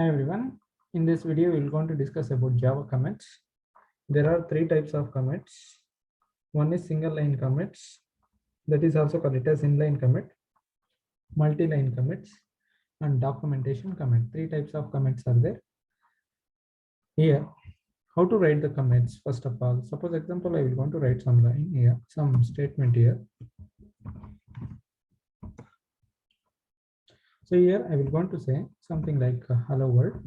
Hi everyone. In this video, we're going to discuss about Java commits. There are three types of commits. One is single line commits, that is also called it as inline commit, multi-line commits, and documentation commit. Three types of commits are there. Here, how to write the commits? First of all, suppose example, I will want to write some line here, some statement here. So here I will going to say something like hello world.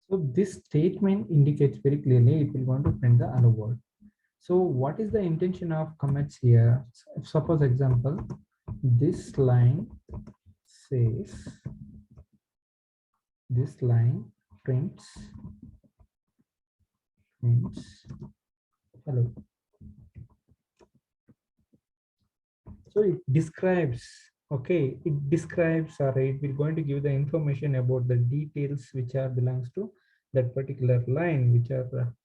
So this statement indicates very clearly it will want to print the hello world. So what is the intention of commits here? Suppose example, this line says, this line prints hello. So it describes, okay, it describes or it will going to give the information about the details which are belongs to that particular line which are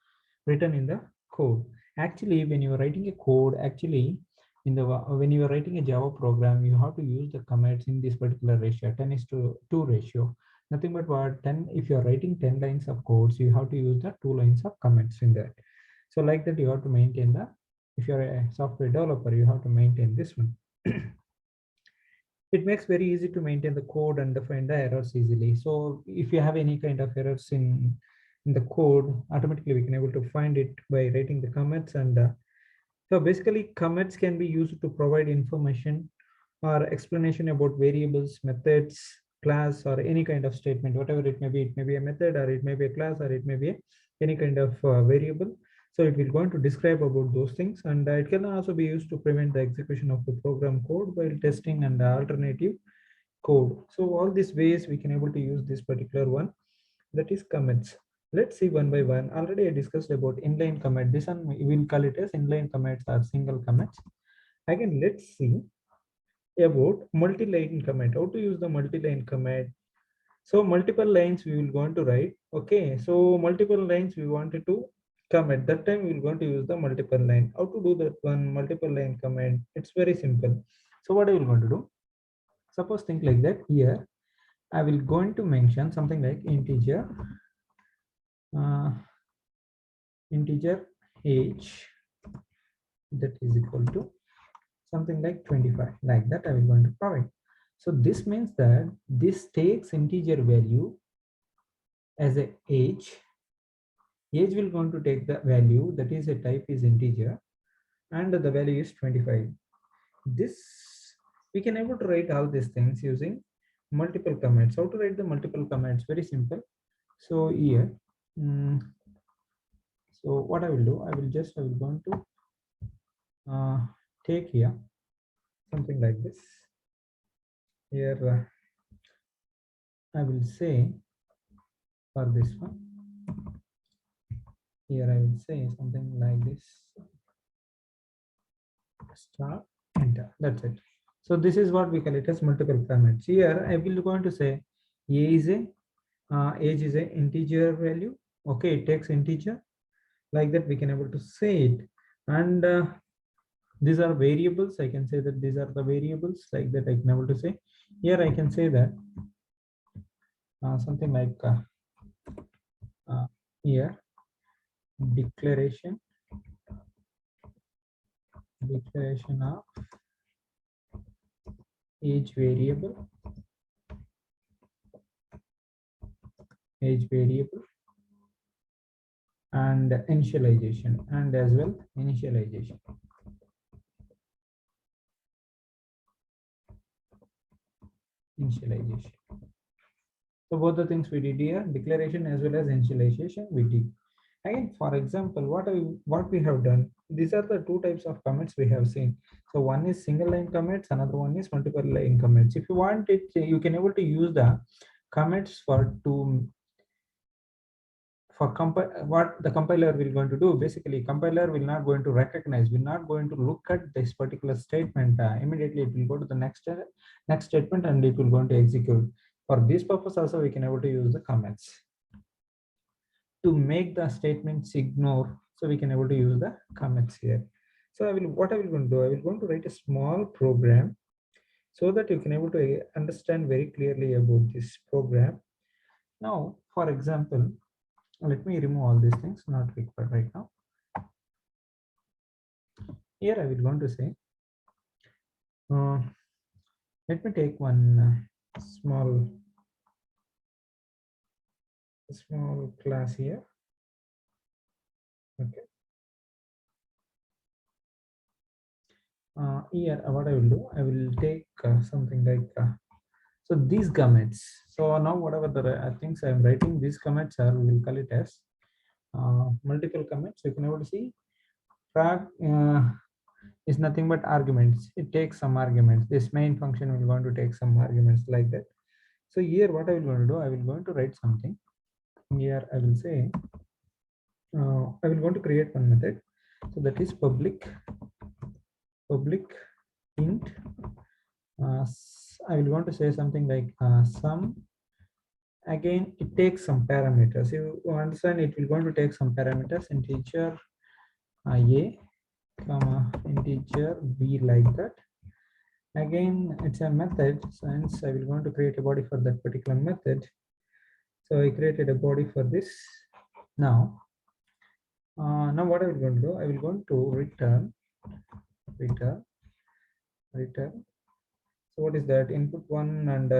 written in the code. Actually, when you are writing a code, actually in the when you are writing a Java program, you have to use the commits in this particular ratio, 10:2 ratio. Nothing but what 10, if you are writing 10 lines of codes, you have to use the 2 lines of commits in that. So like that, you have to maintain the, if you're a software developer, you have to maintain this one. It makes very easy to maintain the code and find the errors easily. So if you have any kind of errors in the code, automatically we can able to find it by writing the commits. And so basically commits can be used to provide information or explanation about variables, methods, class, or any kind of statement, whatever it may be. It may be a method, or it may be a class, or it may be any kind of variable. So it will going to describe about those things, and it can also be used to prevent the execution of the program code while testing and alternative code. So all these ways we can able to use this particular one, that is commits. Let's see one by one. Already I discussed about inline commit. This one we will call it as inline commits or single commits. Again, let's see about multi-line commit. How to use the multi-line commit? So multiple lines we will going to write. Okay, so multiple lines we wanted to commit. That time we will going to use the multiple line. How to do that one multiple line commit? It's very simple. So what I will going to do? Suppose think like that. Here I will going to mention something like integer, uh, integer age, that is equal to something like 25. Like that I will going to provide. So this means that this takes integer value as a age. Age will going to take the value, that is a type is integer, and the value is 25. This we can able to write all these things using multiple comments. How to write the multiple comments? Very simple. So here, so what I will do, I will going to take here something like this. Here I will say for this one. Here I will say something like this. Start, enter. That's it. So this is what we call it as multiple comments. Here I will going to say age is a integer value. Okay, it takes integer. Like that we can able to say it. And these are variables. I can say that these are the variables. Like that I can able to say. Here I can say that something like here declaration of age variable, and initialization, and as well initialization. So both the things we did here, declaration as well as initialization we did. Again, for example, what we have done, these are the two types of commits we have seen. So one is single line commits, another one is multiple line commits. If you want it, you can able to use the commits for two for what the compiler will going to do. Basically, compiler will not going to recognize, will not going to look at this particular statement immediately. It will go to the next statement and it will going to execute. For this purpose also we can able to use the comments to make the statements ignore. So we can able to use the comments here. So what I will going to do, I will going to write a small program so that you can able to understand very clearly about this program. Now, for example, let me remove all these things not required right now. Here I will going to say, uh, let me take one small class here. Okay. Here what I will do, I will take something like so these commits. So now whatever the things I am writing, these commits are, we will call it as multiple commits. You can able to see frag is nothing but arguments. It takes some arguments. This main function will going to take some arguments like that. So here what I will going to do, I will going to write something. Here I will say, I will going to create one method. So that is public int. I will want to say something like sum. Again, it takes some parameters. You understand, it will going to take some parameters, integer a, comma, integer b, like that. Again, it's a method, since I will going to create a body for that particular method. So I created a body for this. Now what I will going to do, I will going to return. So what is that? Input 1 and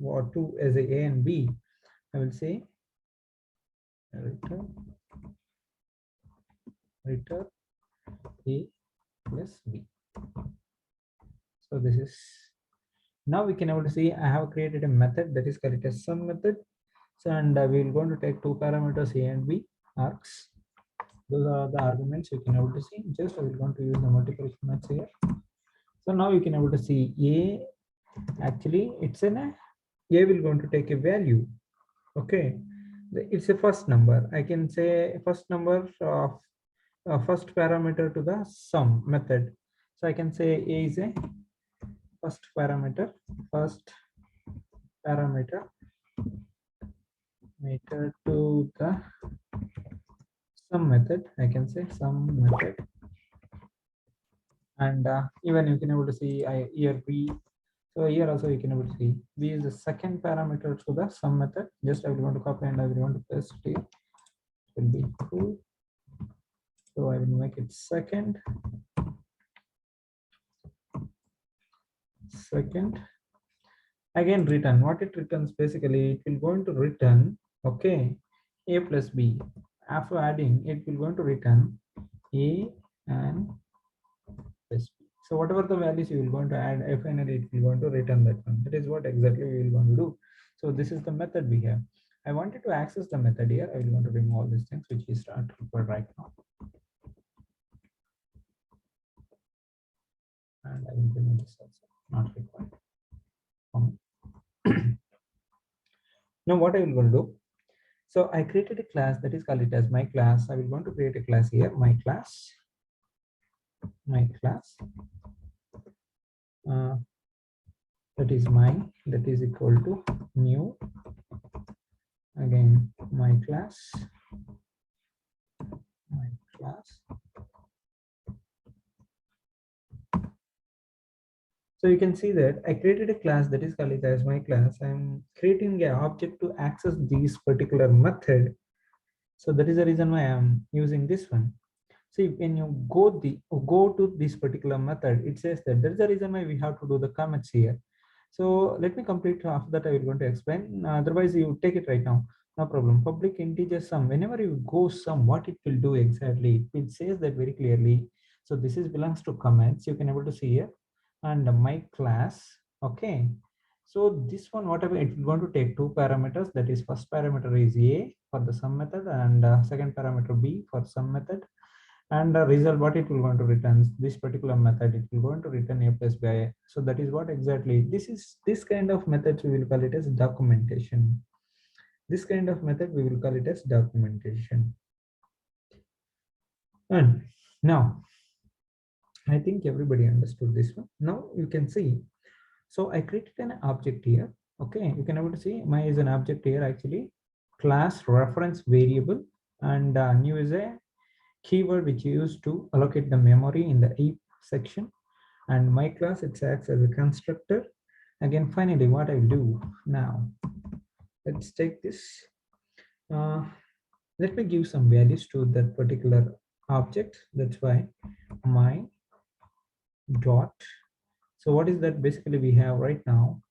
or 2 as a and b. I will say return a plus b. So this is, now we can able to see I have created a method that is called as sum method. So and we will going to take two parameters a and b args. Those are the arguments you can able to see. Just I will going to use the multiple comments here. So now you can able to see a, actually it's an a will going to take a value. Okay, it's a first number. I can say first number of first parameter to the sum method. So I can say a is a first parameter to the sum method. I can say sum method, and even you can able to see here b. So here also you can able to see b is the second parameter to the sum method. Just I will want to copy and I will want to paste it here. It will be cool. So I will make it second. Again, return. What it returns, basically it will going to return, okay, a plus b. After adding, it will going to return a and plus b. So whatever the values you will going to add, finally it will going to return that one. That is what exactly we will going to do. So this is the method we have. I wanted to access the method here. I will want to remove all these things which is not required right now. And I will remove this also, not required. Now what I will going to do, so I created a class that is called it as my class. I will want to create a class here, my class, that is equal to new, again my class. So you can see that I created a class that is called it as my class. I'm creating an object to access this particular method. So that is the reason why I'm using this one. See, when you go to this particular method, it says that that's the reason why we have to do the comments here. So let me complete. After that I will going to explain. Otherwise you take it right now, no problem. Public integer sum, whenever you go sum, what it will do exactly, it says that very clearly. So this is belongs to comments, you can able to see here, and my class. Okay, so this one, whatever, it will going to take two parameters. That is, first parameter is a for the sum method, and second parameter b for sum method. And the result, what it will going to return, this particular method, it will going to return a plus by. So that is what exactly this kind of methods we will call it as documentation. This kind of method we will call it as documentation. And now I think everybody understood this one. Now you can see, so I created an object here. Okay, you can able to see my is an object here, actually class reference variable, and new is a keyword which you use to allocate the memory in the heap section. and my class, it acts as a constructor. Again, finally, what I will do now, let's take this. Uh, Let me give some values to that particular object. That's why my dot. So what is that basically we have right now?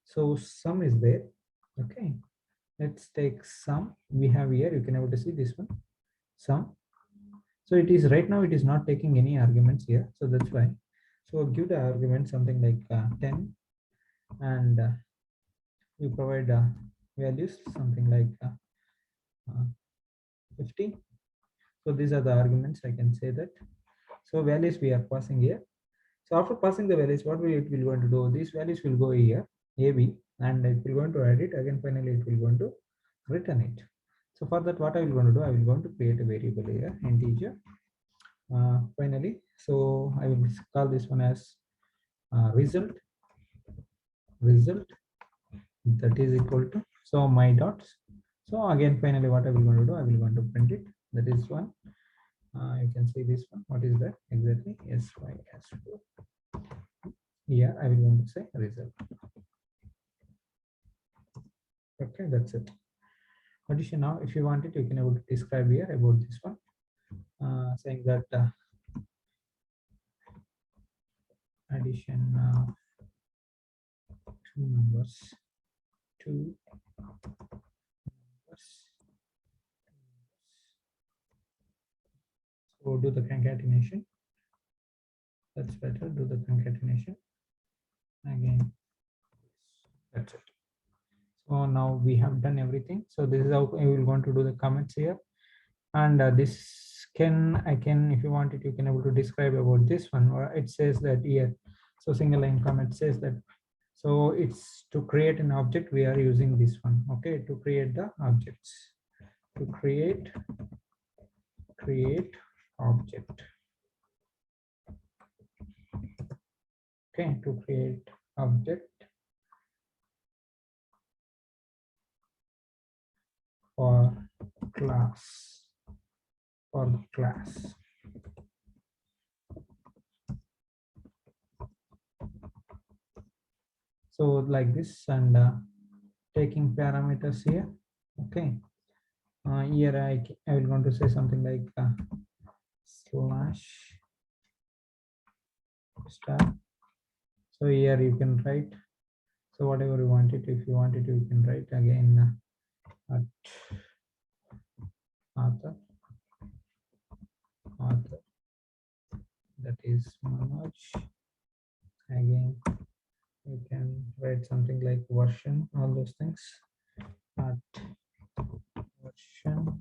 So sum is there. Okay, let's take sum. We have here, you can able to see this one, sum. So it is right now, it is not taking any arguments here. So that's why. So give the argument something like 10, and you provide values something like 50. So these are the arguments, I can say that. So values we are passing here. So after passing the values, what it will going to do? These values will go here, AB, and it will going to add it again. Finally, it will going to return it. So for that, what I will going to do? I will going to create a variable here, integer. Finally, so I will call this one as result. Result that is equal to, so my dots. So again, finally, what I will going to do? I will going to print it. That is one. You can see this one. What is that exactly? SYS4. Yeah, I will going to say result. Okay, that's it. Addition now, if you want it, you can able to describe here about this one, saying that addition two numbers, two numbers. So do the concatenation. That's better. Do the concatenation again. That's it. So now we have done everything. So this is how I will going to do the comments here, and this I can if you want it, you can able to describe about this one. Or it says that here. So single line comment says that. So it's to create an object, we are using this one. Okay, to create the objects, to create object. Okay, to create object for class, for the class. So like this, and taking parameters here. Okay, here I will going to say something like slash star. So here you can write, so whatever you want it, if you want it, you can write again at author, that is Manoj. Again, you can write something like version, all those things, at version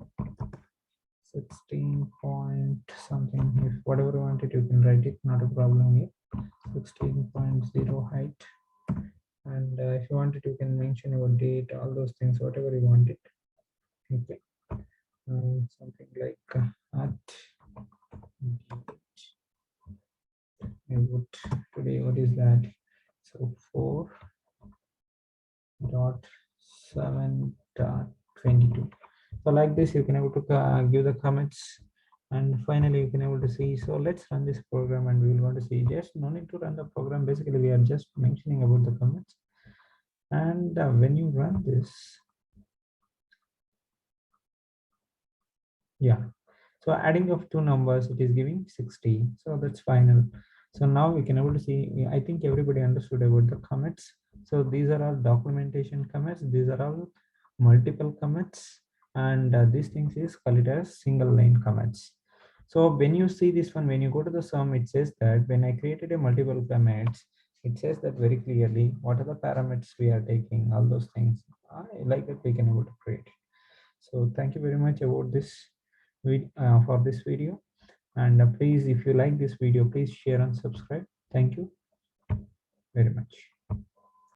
16 point something. If whatever you want it, you can write it, not a problem here. 16.0 height, and if you want it, you can mention your date, all those things, whatever you want it. Okay, something like at today, what is that? So 4.7.22. So like this, you can able to give the comments, and finally you can able to see. So let's run this program, and we will want to see. Just no need to run the program. Basically, we are just mentioning about the comments, and when you run this, yeah. So adding of two numbers, it is giving 60. So that's final. So now we can able to see, I think everybody understood about the commits. So these are all documentation commits. These are all multiple commits. And these things is called as single line commits. So when you see this one, when you go to the sum, it says that when I created a multiple commits, it says that very clearly, what are the parameters we are taking, all those things. I like that we can able to create. So thank you very much about this for this video, and please, if you like this video, please share and subscribe. Thank you very much.